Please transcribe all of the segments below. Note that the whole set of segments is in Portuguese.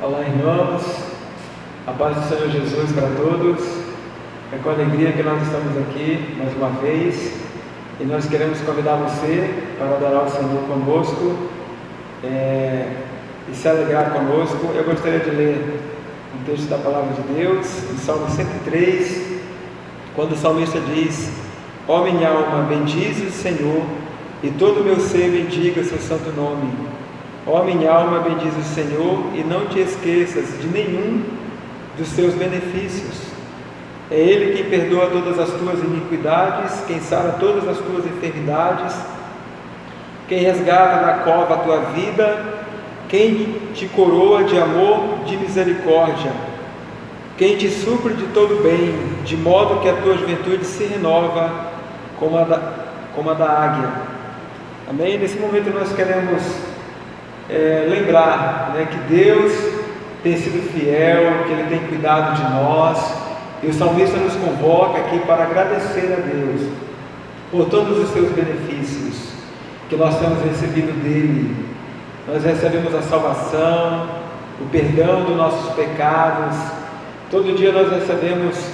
Olá, irmãos, a paz do Senhor Jesus para todos. É com alegria que nós estamos aqui mais uma vez e nós queremos convidar você para adorar o Senhor conosco e se alegrar conosco. Eu gostaria de ler um texto da Palavra de Deus, em Salmo 103, quando o salmista diz: ó minha alma, bendize o Senhor, e todo o meu ser bendiga seu santo nome. Ó minha alma, bendize o Senhor, e não te esqueças de nenhum dos seus benefícios. É Ele quem perdoa todas as tuas iniquidades, quem sara todas as tuas enfermidades, quem resgata da cova a tua vida, quem te coroa de amor, de misericórdia, quem te supre de todo bem, de modo que a tua juventude se renova como a da águia. Amém? Nesse momento nós queremos lembrar, que Deus tem sido fiel, que Ele tem cuidado de nós, e o salmista nos convoca aqui para agradecer a Deus por todos os seus benefícios que nós temos recebido dEle. Nós recebemos a salvação, o perdão dos nossos pecados, todo dia nós recebemos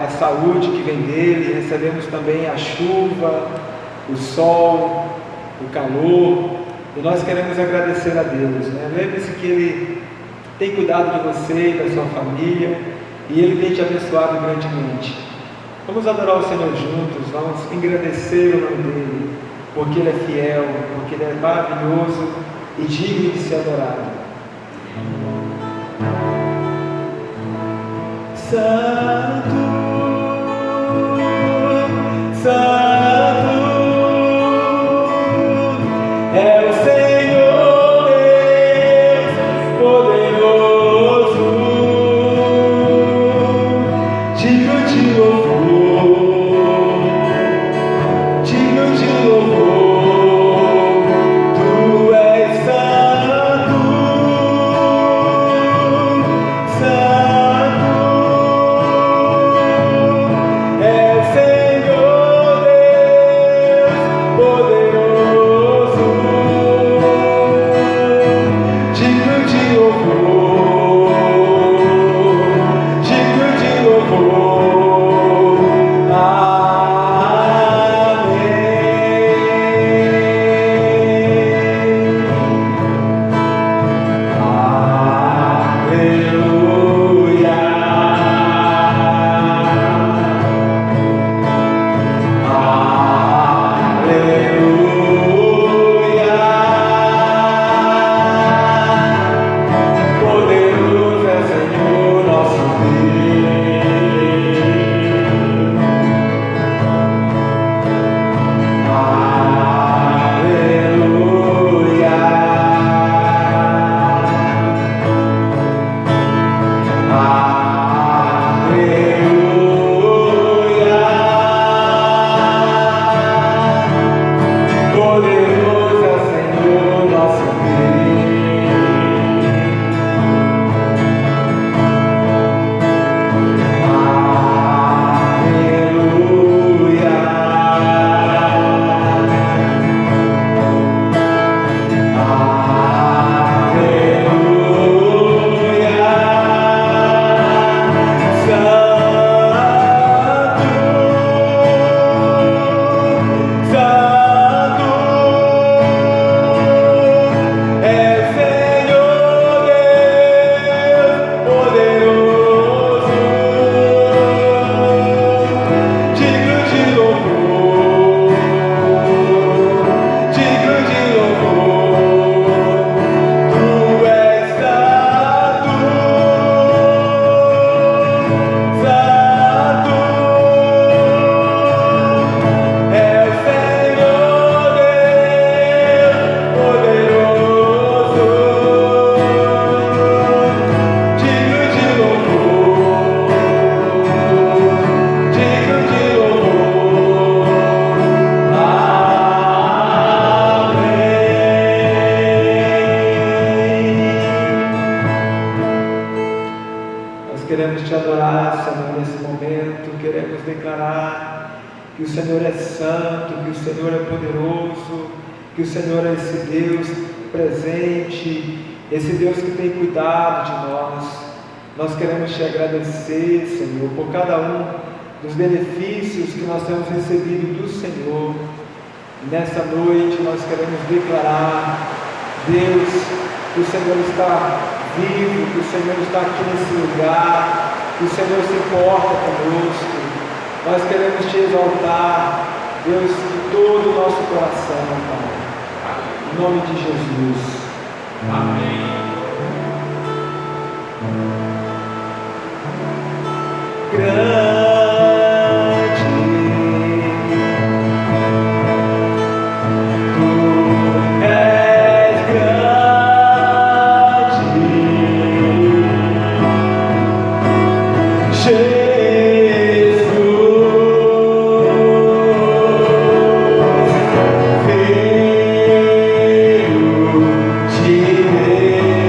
a saúde que vem dEle, recebemos também a chuva, o sol, o calor. E nós queremos agradecer a Deus, Lembre-se que Ele tem cuidado de você e da sua família, e Ele tem te abençoado grandemente. Vamos adorar o Senhor juntos, vamos engrandecer o nome dEle, porque Ele é fiel, porque Ele é maravilhoso e digno de ser adorado. Santo, Santo é o Senhor Deus poderoso, digno de louvor, digno de louvor. Tu és santo, santo é o Senhor Deus poderoso, digno de louvor, digno de louvor. Aleluia, aleluia. Poderoso é o Senhor nosso Deus. Aleluia, aleluia. Poderoso é o Senhor nosso queremos te adorar, Senhor, nesse momento. Queremos declarar que o Senhor é santo, que o Senhor é poderoso, que o Senhor é esse Deus presente, esse Deus que tem cuidado de nós. Nós queremos te agradecer, Senhor, por cada um dos benefícios que nós temos recebido do Senhor. Nessa noite nós queremos declarar, Deus, que o Senhor está vivo, que o Senhor está aqui nesse lugar, que o Senhor se importa conosco. Nós queremos te exaltar, Deus, de todo o nosso coração, Pai. Em nome de Jesus. Amém. Grande de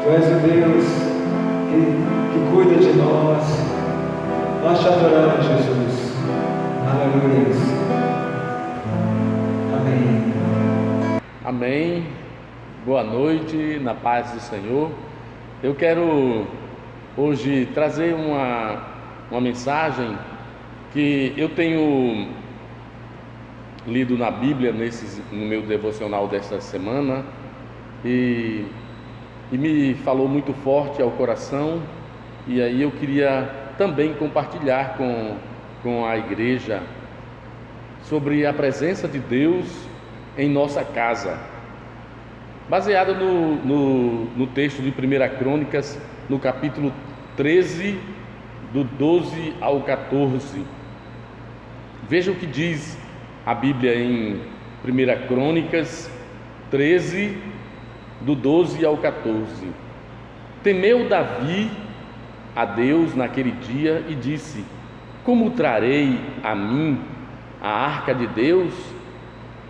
Tu és o Deus que cuida de nós. Nós te adoramos, Jesus. Aleluia. Amém. Amém. Boa noite, na paz do Senhor. Eu quero hoje trazer uma mensagem que eu tenho lido na Bíblia no meu devocional desta semana e me falou muito forte ao coração, e aí eu queria também compartilhar com a igreja sobre a presença de Deus em nossa casa, baseado no texto de 1 Crônicas, no capítulo 13, do 12 ao 14. Veja o que diz a Bíblia em 1 Crônicas 13, do 12 ao 14. Temeu Davi a Deus naquele dia e disse: como trarei a mim a arca de Deus?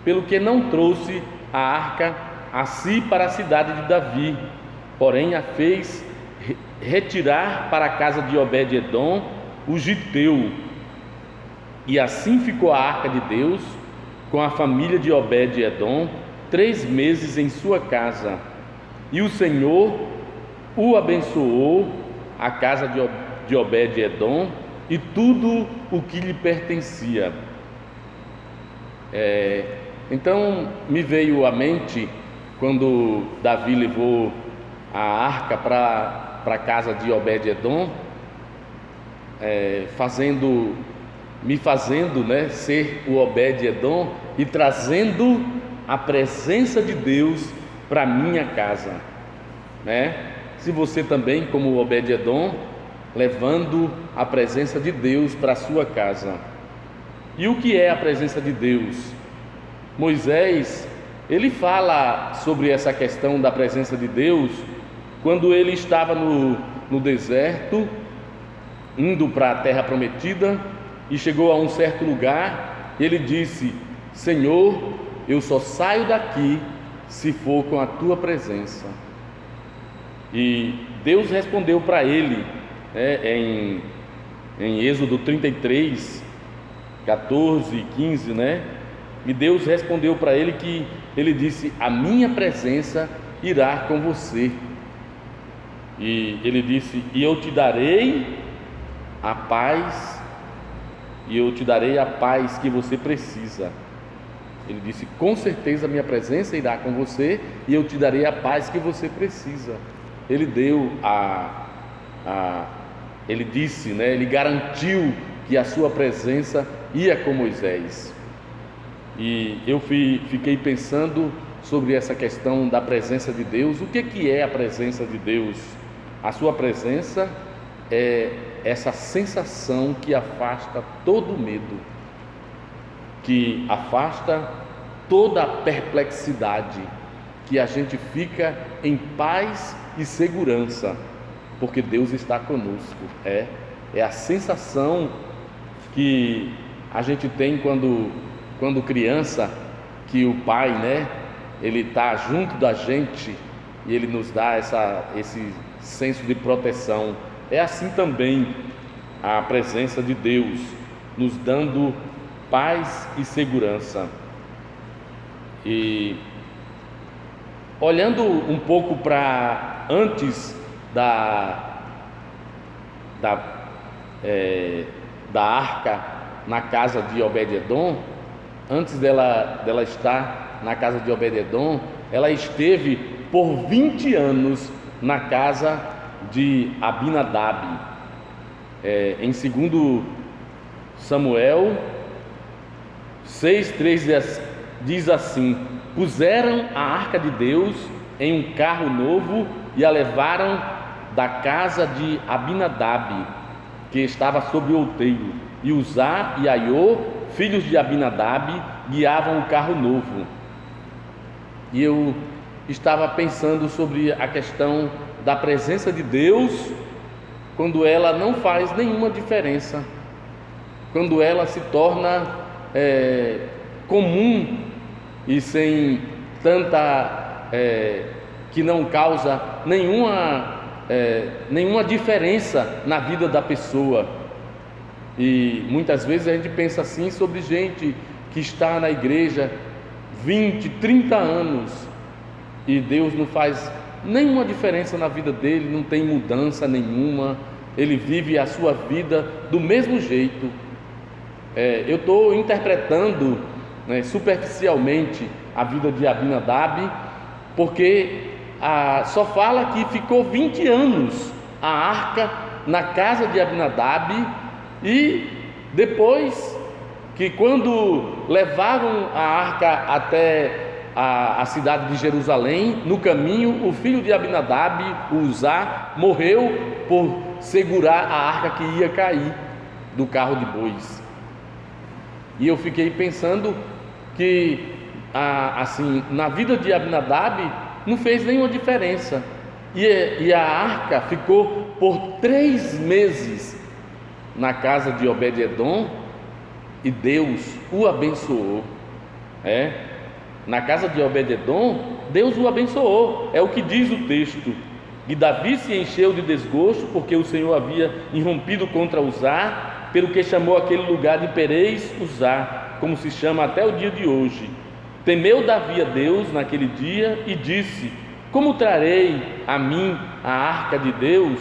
Pelo que não trouxe a arca a si para a cidade de Davi, porém a fez retirar para a casa de Obed-edom, o giteu. E assim ficou a arca de Deus com a família de Obed-edom 3 meses em sua casa. E o Senhor o abençoou, a casa de Obed-edom e tudo o que lhe pertencia. Então me veio à mente quando Davi levou a arca para a casa de Obed-edom, me fazendo ser o Obed-edom e trazendo a presença de Deus para minha casa, Se você também, como o Obed-edom, levando a presença de Deus para a sua casa. E o que é a presença de Deus? Moisés, ele fala sobre essa questão da presença de Deus quando ele estava no deserto, indo para a terra prometida, e chegou a um certo lugar. Ele disse: Senhor, eu só saio daqui se for com a tua presença. E Deus respondeu para ele, em Êxodo 33, 14 e 15, e Deus respondeu para ele que ele disse: a minha presença irá com você. E ele disse: e eu te darei a paz, e eu te darei a paz que você precisa. Ele disse: com certeza a minha presença irá com você e eu te darei a paz que você precisa. Ele deu ele disse, ele garantiu que a sua presença ia com Moisés. E eu fiquei pensando sobre essa questão da presença de Deus. O que é a presença de Deus? A sua presença é essa sensação que afasta todo medo, que afasta toda a perplexidade, que a gente fica em paz e segurança, porque Deus está conosco. É a sensação que a gente tem quando criança, que o pai, ele está junto da gente e ele nos dá esse senso de proteção. É assim também a presença de Deus, nos dando paz e segurança. E olhando um pouco para antes da arca na casa de Obed-edom, antes dela estar na casa de Obed-edom, ela esteve por 20 anos na casa de Abinadab. Em 2 Samuel 6:3 diz assim: puseram a arca de Deus em um carro novo e a levaram da casa de Abinadab, que estava sobre o outeiro, e Uzá e Aiô, filhos de Abinadab, guiavam o carro novo. E eu estava pensando sobre a questão da presença de Deus, quando ela não faz nenhuma diferença, quando ela se torna comum e sem tanta que não causa nenhuma diferença na vida da pessoa. E muitas vezes a gente pensa assim sobre gente que está na igreja 20, 30 anos e Deus não faz nenhuma diferença na vida dele, não tem mudança nenhuma, ele vive a sua vida do mesmo jeito. Eu estou interpretando, superficialmente a vida de Abinadab, porque só fala que ficou 20 anos a arca na casa de Abinadab, e depois que quando levavam a arca até a cidade de Jerusalém, no caminho o filho de Abinadab, Uzá, morreu por segurar a arca que ia cair do carro de bois. E eu fiquei pensando que assim, na vida de Abinadab não fez nenhuma diferença, e a arca ficou por 3 meses na casa de Obed-edom, e Deus o abençoou. Na casa de Obed-edom, Deus o abençoou, é o que diz o texto. E Davi se encheu de desgosto, porque o Senhor havia irrompido contra Uzá, pelo que chamou aquele lugar de Perez Uzá, como se chama até o dia de hoje. Temeu Davi a Deus naquele dia e disse: como trarei a mim a arca de Deus?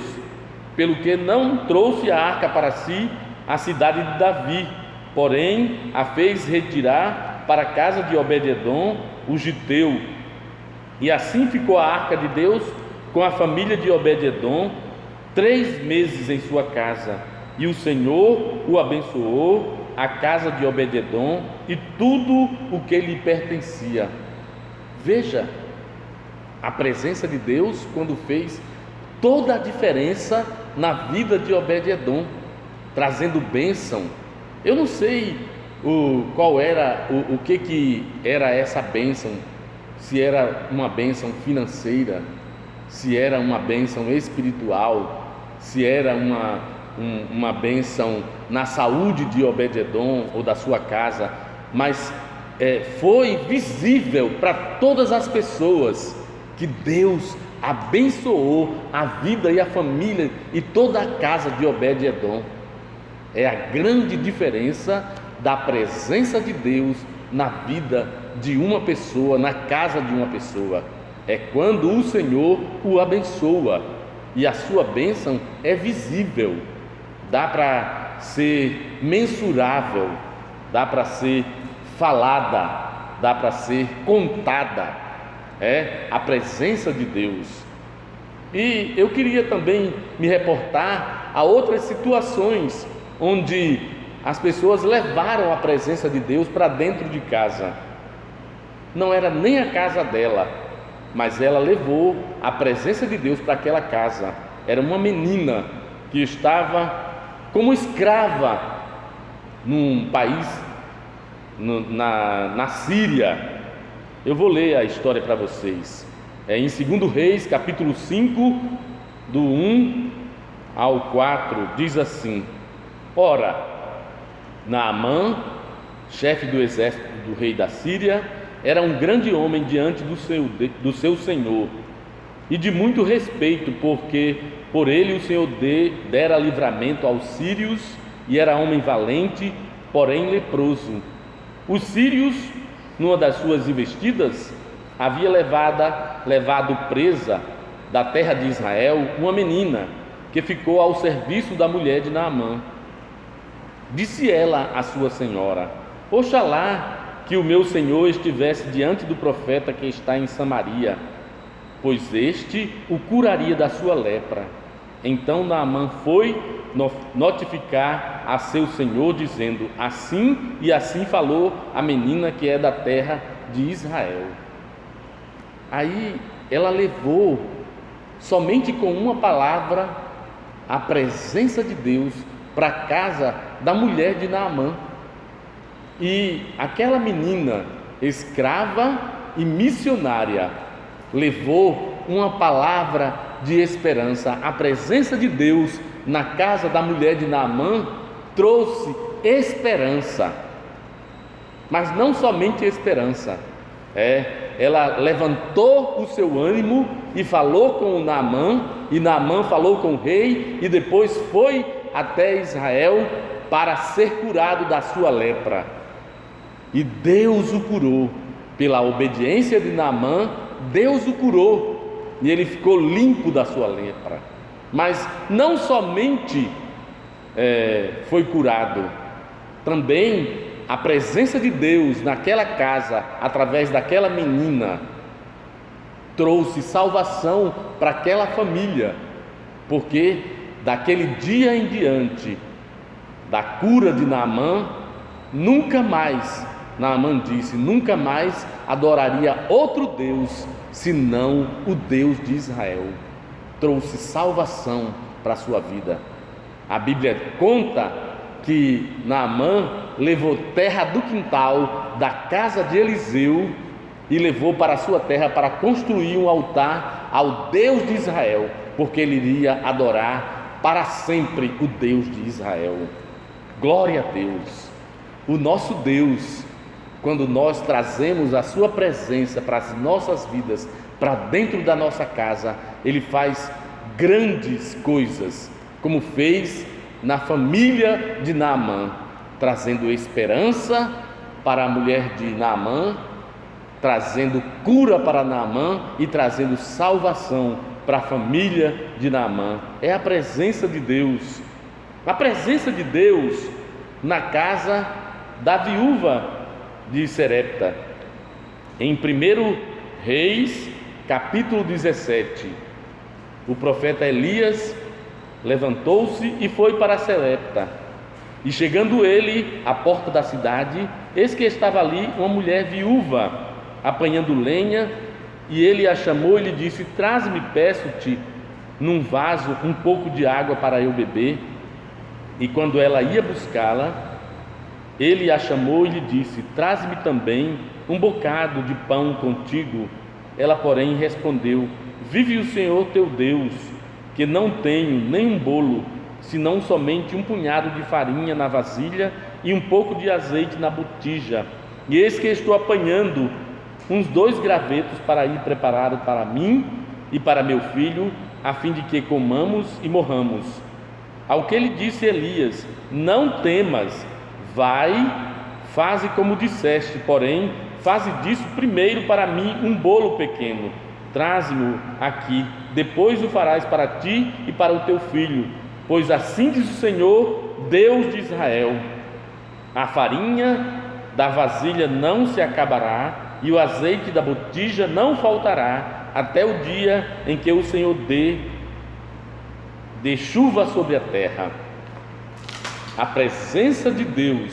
Pelo que não trouxe a arca para si a cidade de Davi, porém a fez retirar para a casa de Obed-edom, o giteu. E assim ficou a arca de Deus com a família de Obed-edom 3 meses em sua casa, e o Senhor o abençoou, a casa de Obed-edom e tudo o que lhe pertencia. Veja a presença de Deus quando fez toda a diferença na vida de Obed-edom, trazendo bênção. Eu não sei qual era o que era essa bênção, se era uma bênção financeira, se era uma bênção espiritual, se era uma bênção na saúde de Obed-edom ou da sua casa, mas foi visível para todas as pessoas que Deus abençoou a vida e a família e toda a casa de Obed-edom. É a grande diferença da presença de Deus na vida de uma pessoa, na casa de uma pessoa. É quando o Senhor o abençoa e a sua bênção é visível, dá para ser mensurável, dá para ser falada, dá para ser contada. É a presença de Deus. E eu queria também me reportar a outras situações onde as pessoas levaram a presença de Deus para dentro de casa. Não era nem a casa dela, mas ela levou a presença de Deus para aquela casa. Era uma menina que estava como escrava num país, na Síria. Eu vou ler a história para vocês. Em 2 Reis, capítulo 5, do 1 ao 4, diz assim: ora, Naamã, chefe do exército do rei da Síria, era um grande homem diante do seu senhor, e de muito respeito, porque por ele o Senhor dera livramento aos sírios, e era homem valente, porém leproso. Os sírios, numa das suas investidas, havia levado presa da terra de Israel uma menina que ficou ao serviço da mulher de Naamã. Disse ela à sua senhora: oxalá que o meu senhor estivesse diante do profeta que está em Samaria, pois este o curaria da sua lepra. Então Naamã foi notificar a seu senhor, dizendo: assim e assim falou a menina que é da terra de Israel. Aí ela levou, somente com uma palavra, a presença de Deus para a casa da mulher de Naamã. E aquela menina, escrava e missionária, levou uma palavra de esperança. A presença de Deus na casa da mulher de Naamã trouxe esperança, mas não somente esperança, ela levantou o seu ânimo e falou com Naamã, e Naamã falou com o rei, e depois foi até Israel para ser curado da sua lepra. E Deus o curou, pela obediência de Naamã, Deus o curou, e ele ficou limpo da sua lepra. Mas não somente foi curado, também a presença de Deus naquela casa, através daquela menina, trouxe salvação para aquela família, porque daquele dia em diante, da cura de Naamã, nunca mais, Naamã disse, nunca mais adoraria outro Deus, senão o Deus de Israel. Trouxe salvação para a sua vida. A Bíblia conta que Naamã levou terra do quintal da casa de Eliseu e levou para a sua terra para construir um altar ao Deus de Israel, porque ele iria adorar para sempre o Deus de Israel. Glória a Deus! O nosso Deus, quando nós trazemos a sua presença para as nossas vidas, para dentro da nossa casa, ele faz grandes coisas, como fez na família de Naamã, trazendo esperança para a mulher de Naamã, trazendo cura para Naamã e trazendo salvação para a família de Naamã. É a presença de Deus, a presença de Deus na casa da viúva de Serepta. Em 1 Reis, capítulo 17, o profeta Elias levantou-se e foi para Serepta. E chegando ele à porta da cidade, eis que estava ali uma mulher viúva, apanhando lenha, e ele a chamou e lhe disse: traze-me, peço-te, num vaso um pouco de água para eu beber. E quando ela ia buscá-la, ele a chamou e lhe disse: traze-me também um bocado de pão contigo. Ela, porém, respondeu: vive o Senhor teu Deus, que não tenho nem um bolo, senão somente um punhado de farinha na vasilha e um pouco de azeite na botija. E eis que estou apanhando uns 2 gravetos para ir preparado para mim e para meu filho, a fim de que comamos e morramos. Ao que lhe disse Elias: não temas, vai, faze como disseste, porém, faze disso primeiro para mim um bolo pequeno, traze-mo aqui, depois o farás para ti e para o teu filho, pois assim diz o Senhor, Deus de Israel: a farinha da vasilha não se acabará e o azeite da botija não faltará, até o dia em que o Senhor dê chuva sobre a terra. A presença de Deus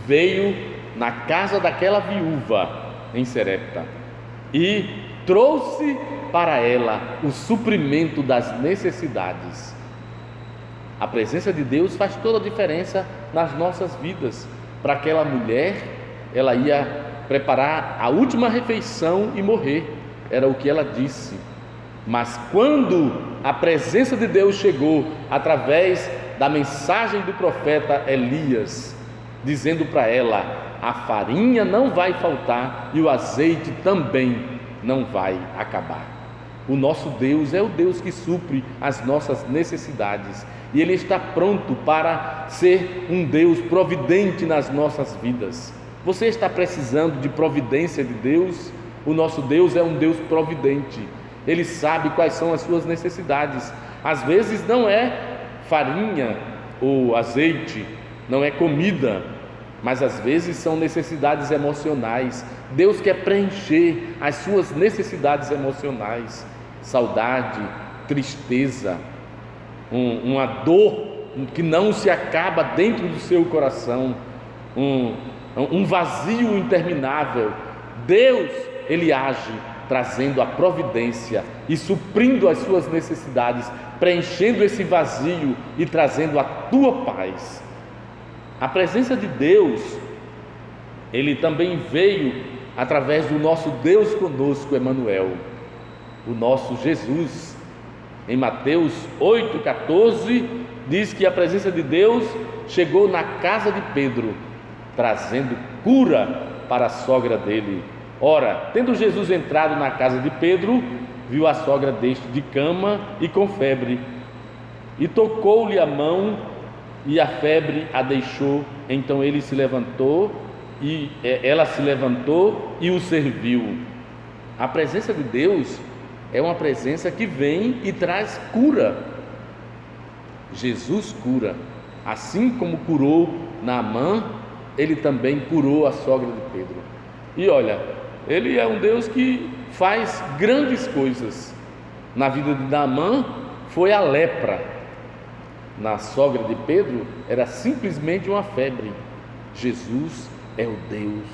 veio na casa daquela viúva em Serepta e trouxe para ela o suprimento das necessidades. A presença de Deus faz toda a diferença nas nossas vidas. Para aquela mulher, ela ia preparar a última refeição e morrer, era o que ela disse. Mas quando a presença de Deus chegou através da mensagem do profeta Elias, dizendo para ela: a farinha não vai faltar e o azeite também não vai acabar. O nosso Deus é o Deus que supre as nossas necessidades e Ele está pronto para ser um Deus providente nas nossas vidas. Você está precisando de providência de Deus? O nosso Deus é um Deus providente. Ele sabe quais são as suas necessidades. Às vezes não é farinha ou azeite, não é comida, mas às vezes são necessidades emocionais. Deus quer preencher as suas necessidades emocionais, saudade, tristeza, uma dor que não se acaba dentro do seu coração, um vazio interminável. Deus, Ele age trazendo a providência e suprindo as suas necessidades, preenchendo esse vazio e trazendo a tua paz. A presença de Deus, Ele também veio através do nosso Deus conosco, Emanuel, o nosso Jesus. Em Mateus 8,14 diz que a presença de Deus chegou na casa de Pedro trazendo cura para a sogra dele. Ora, tendo Jesus entrado na casa de Pedro, viu a sogra deste de cama e com febre, e tocou-lhe a mão, e a febre a deixou. Então ela se levantou e o serviu. A presença de Deus é uma presença que vem e traz cura. Jesus cura, assim como curou Naamã, ele também curou a sogra de Pedro. E olha, ele é um Deus que faz grandes coisas. Na vida de Naamã foi a lepra, na sogra de Pedro era simplesmente uma febre. Jesus é o Deus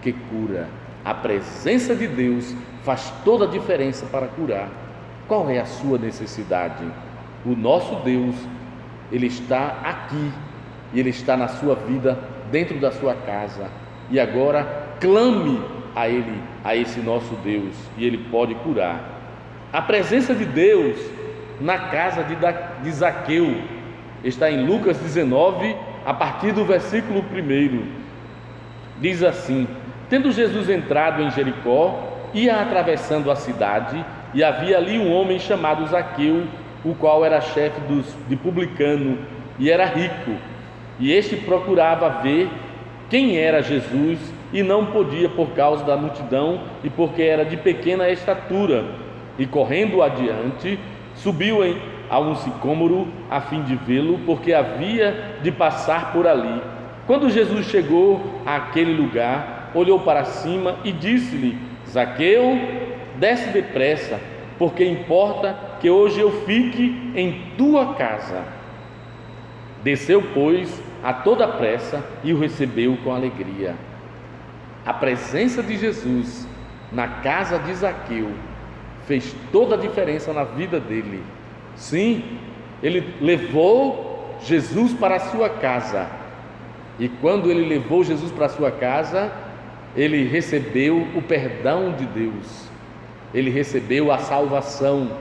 que cura. A presença de Deus faz toda a diferença para curar. Qual é a sua necessidade? O nosso Deus, Ele está aqui, e Ele está na sua vida, dentro da sua casa. E agora clame a Ele, a esse nosso Deus, e Ele pode curar. A presença de Deus na casa de Zaqueu está em Lucas 19, a partir do versículo 1. Diz assim: tendo Jesus entrado em Jericó, ia atravessando a cidade, e havia ali um homem chamado Zaqueu, o qual era chefe de publicano e era rico. E este procurava ver quem era Jesus, e não podia por causa da multidão, e porque era de pequena estatura. E correndo adiante, subiu a um sicômoro a fim de vê-lo, porque havia de passar por ali. Quando Jesus chegou àquele lugar, olhou para cima e disse-lhe: Zaqueu, desce depressa, porque importa que hoje eu fique em tua casa. Desceu, pois, a toda pressa e o recebeu com alegria. A presença de Jesus na casa de Zaqueu fez toda a diferença na vida dele. Sim, ele levou Jesus para a sua casa, e quando ele levou Jesus para a sua casa, ele recebeu o perdão de Deus, ele recebeu a salvação,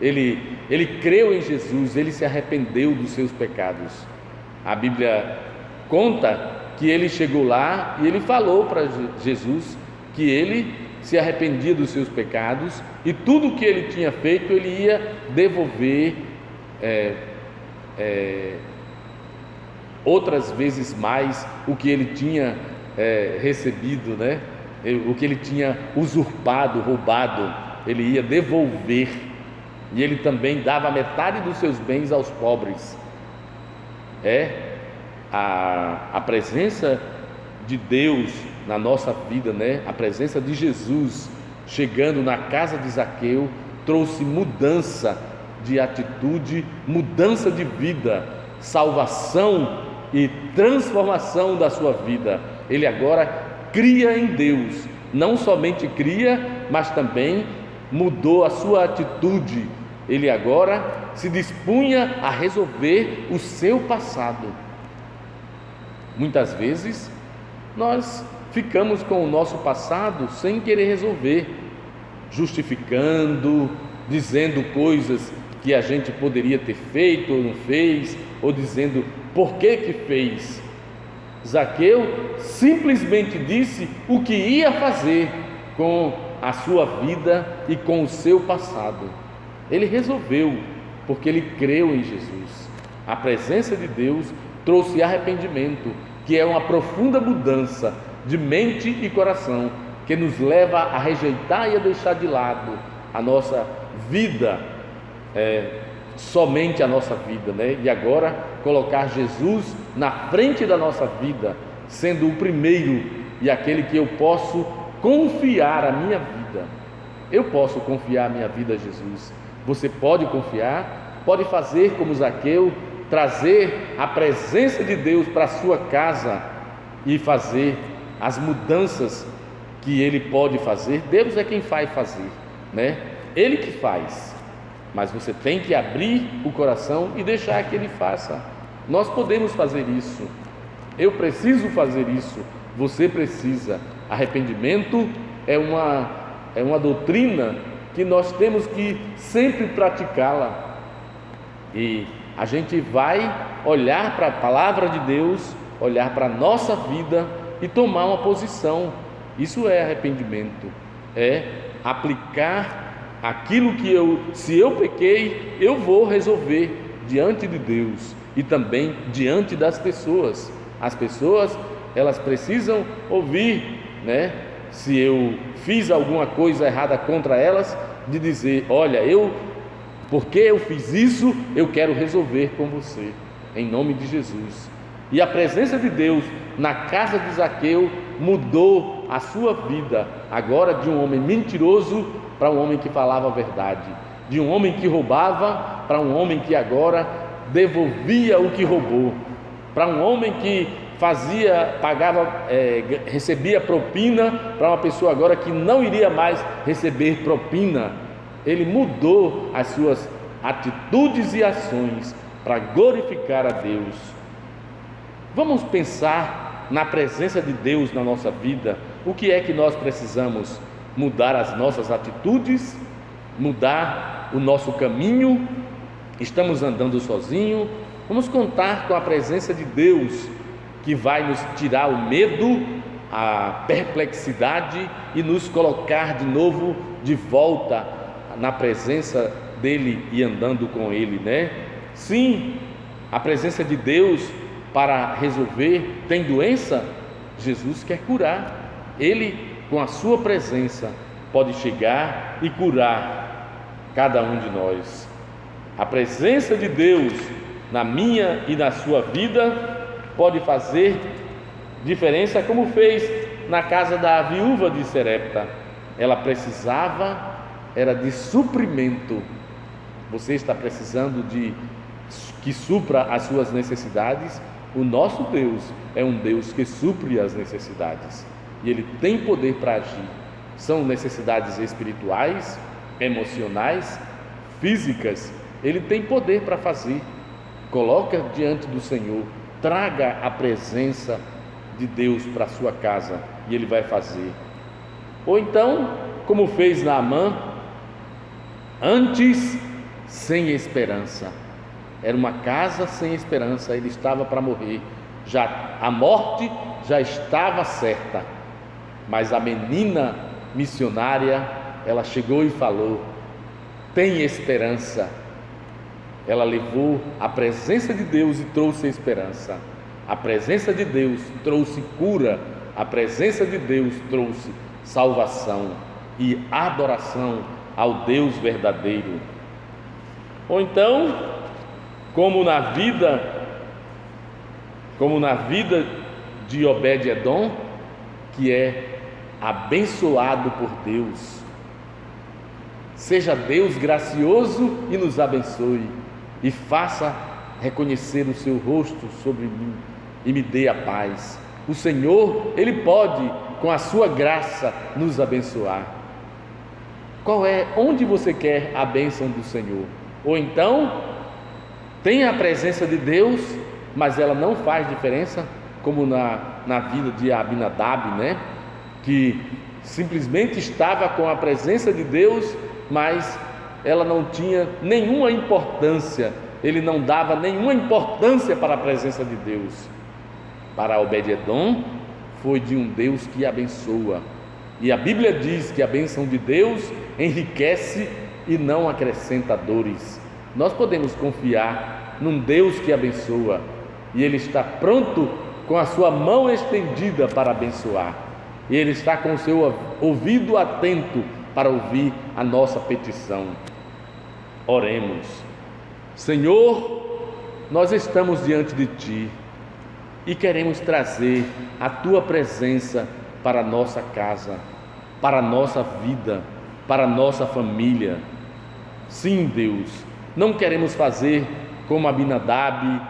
ele creu em Jesus, ele se arrependeu dos seus pecados. A Bíblia conta que ele chegou lá e ele falou para Jesus que ele se arrependia dos seus pecados, e tudo que ele tinha feito ele ia devolver outras vezes mais o que ele tinha recebido, né? O que ele tinha usurpado, roubado, ele ia devolver. E ele também dava metade dos seus bens aos pobres. A presença de Deus na nossa vida, né? A presença de Jesus chegando na casa de Zaqueu trouxe mudança de atitude, mudança de vida, salvação e transformação da sua vida. Ele agora cria em Deus, não somente cria, mas também mudou a sua atitude. Ele agora se dispunha a resolver o seu passado. Muitas vezes nós ficamos com o nosso passado sem querer resolver, justificando, dizendo coisas que a gente poderia ter feito ou não fez, ou dizendo por que fez. Zaqueu simplesmente disse o que ia fazer com a sua vida e com o seu passado. Ele resolveu, porque ele creu em Jesus. A presença de Deus trouxe arrependimento, que é uma profunda mudança de mente e coração, que nos leva a rejeitar e a deixar de lado a nossa vida, somente a nossa vida, né? E agora colocar Jesus na frente da nossa vida, sendo o primeiro e aquele que eu posso confiar a minha vida. Eu posso confiar a minha vida a Jesus. Você pode confiar, pode fazer como Zaqueu, trazer a presença de Deus para a sua casa e fazer as mudanças que Ele pode fazer. Deus é quem faz fazer, né? Ele que faz, mas você tem que abrir o coração e deixar que Ele faça. Nós podemos fazer isso, eu preciso fazer isso, você precisa. Arrependimento é uma doutrina que nós temos que sempre praticá-la, e a gente vai olhar para a palavra de Deus olhar para a nossa vida e tomar uma posição. Isso é arrependimento, é aplicar aquilo que se eu pequei, eu vou resolver diante de Deus e também diante das pessoas. As pessoas, elas precisam ouvir, né? Se eu fiz alguma coisa errada contra elas, de dizer: olha, porque eu fiz isso, eu quero resolver com você, em nome de Jesus. E a presença de Deus na casa de Zaqueu mudou a sua vida, agora de um homem mentiroso para um homem que falava a verdade, de um homem que roubava para um homem que agora devolvia o que roubou, para um homem que recebia propina, para uma pessoa agora que não iria mais receber propina. Ele mudou as suas atitudes e ações para glorificar a Deus. Vamos pensar na presença de Deus na nossa vida. O que é que nós precisamos? Mudar as nossas atitudes, mudar o nosso caminho. Estamos andando sozinhos. Vamos contar com a presença de Deus, que vai nos tirar o medo, a perplexidade e nos colocar de novo de volta na presença dele e andando com ele, né? Sim, a presença de Deus para resolver. Tem doença? Jesus quer curar. Ele, com a sua presença, pode chegar e curar cada um de nós. A presença de Deus na minha e na sua vida pode fazer diferença, como fez na casa da viúva de Serepta. Ela precisava era de suprimento. Você está precisando de que supra as suas necessidades? O nosso Deus é um Deus que supre as necessidades e Ele tem poder para agir. São necessidades espirituais, emocionais, físicas. Ele tem poder para fazer. Coloca diante do Senhor, traga a presença de Deus para a sua casa e Ele vai fazer. Ou então, como fez Naamã, antes sem esperança. Era uma casa sem esperança, ele estava para morrer, a morte já estava certa, mas a menina missionária, ela chegou e falou: tem esperança. Ela levou a presença de Deus e trouxe esperança. A presença de Deus trouxe cura, a presença de Deus trouxe salvação e adoração ao Deus verdadeiro. Ou então, como na vida de Obed-Edom, que é abençoado por Deus. Seja Deus gracioso e nos abençoe, e faça reconhecer o seu rosto sobre mim e me dê a paz. O Senhor, Ele pode, com a sua graça, nos abençoar. Onde você quer a bênção do Senhor? Ou então, tem a presença de Deus, mas ela não faz diferença, como na vida de Abinadab, né? Que simplesmente estava com a presença de Deus, mas ela não tinha nenhuma importância, ele não dava nenhuma importância para a presença de Deus. Para Obed-Edom, foi de um Deus que abençoa, e a Bíblia diz que a bênção de Deus enriquece e não acrescenta dores. Nós podemos confiar num Deus que abençoa, e Ele está pronto com a sua mão estendida para abençoar, e Ele está com o seu ouvido atento para ouvir a nossa petição. Oremos. Senhor, nós estamos diante de Ti e queremos trazer a Tua presença para a nossa casa, para a nossa vida, para a nossa família. Sim, Deus, não queremos fazer como Abinadab,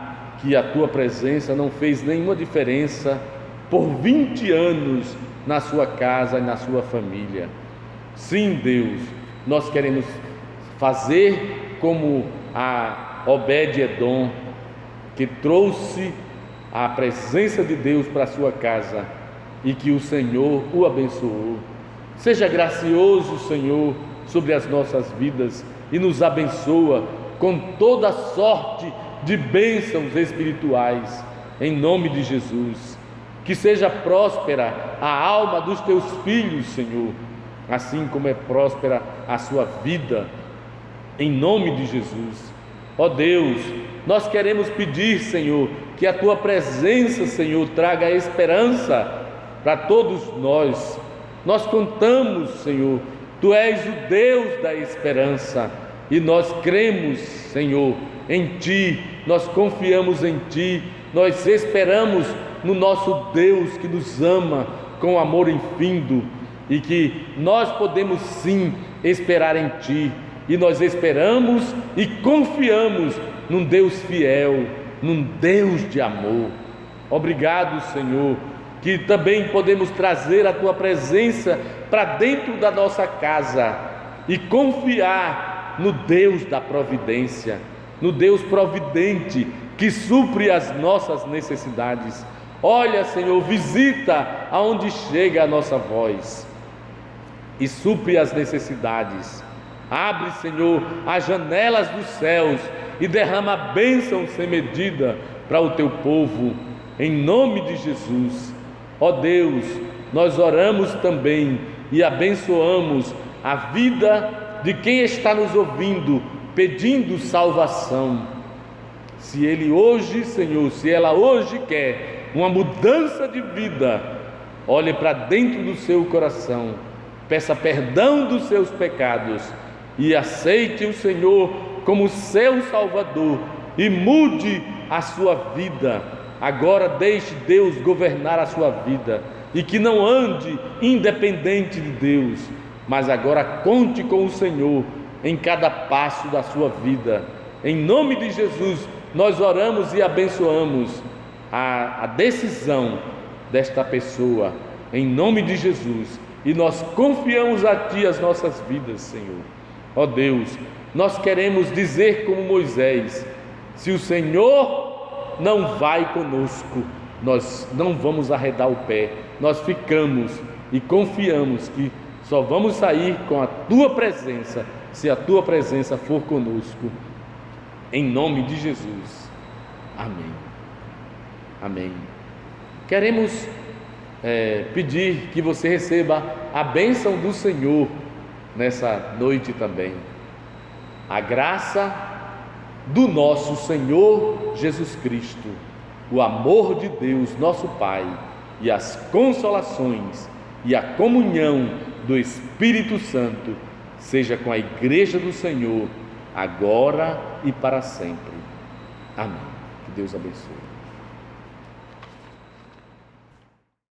que a Tua presença não fez nenhuma diferença por 20 anos na sua casa e na sua família. Sim, Deus, nós queremos fazer como a Obed-Edom, que trouxe a presença de Deus para a sua casa e que o Senhor o abençoou. Seja gracioso, Senhor, sobre as nossas vidas e nos abençoa com toda sorte de bênçãos espirituais em nome de Jesus. Que seja próspera a alma dos teus filhos, Senhor, assim como é próspera a sua vida, em nome de Jesus. Ó Deus, nós queremos pedir, Senhor, que a tua presença, Senhor, traga esperança para todos nós. Nós contamos, Senhor, tu és o Deus da esperança e nós cremos, Senhor, em ti, nós confiamos em ti, nós esperamos no nosso Deus que nos ama com amor infindo e que nós podemos sim esperar em ti, e nós esperamos e confiamos num Deus fiel, num Deus de amor. Obrigado, Senhor, que também podemos trazer a tua presença para dentro da nossa casa e confiar no Deus da providência, no Deus providente que supre as nossas necessidades. Olha, Senhor, visita aonde chega a nossa voz e supre as necessidades. Abre, Senhor, as janelas dos céus e derrama bênção sem medida para o teu povo, em nome de Jesus. Ó Deus, nós oramos também e abençoamos a vida de quem está nos ouvindo, pedindo salvação. Se ele hoje, Senhor, se ela hoje quer uma mudança de vida, olhe para dentro do seu coração, peça perdão dos seus pecados e aceite o Senhor como seu Salvador e mude a sua vida. Agora deixe Deus governar a sua vida e que não ande independente de Deus, mas agora conte com o Senhor em cada passo da sua vida. Em nome de Jesus, nós oramos e abençoamos a decisão desta pessoa, em nome de Jesus, e nós confiamos a Ti as nossas vidas, Senhor. Ó Deus, nós queremos dizer como Moisés: se o Senhor não vai conosco, nós não vamos arredar o pé, nós ficamos e confiamos que só vamos sair com a Tua presença, se a Tua presença for conosco, em nome de Jesus. Amém. Amém. Queremos pedir que você receba a bênção do Senhor nessa noite também. A graça do nosso Senhor Jesus Cristo, o amor de Deus, nosso Pai, e as consolações e a comunhão do Espírito Santo seja com a Igreja do Senhor, agora e para sempre. Amém. Que Deus abençoe.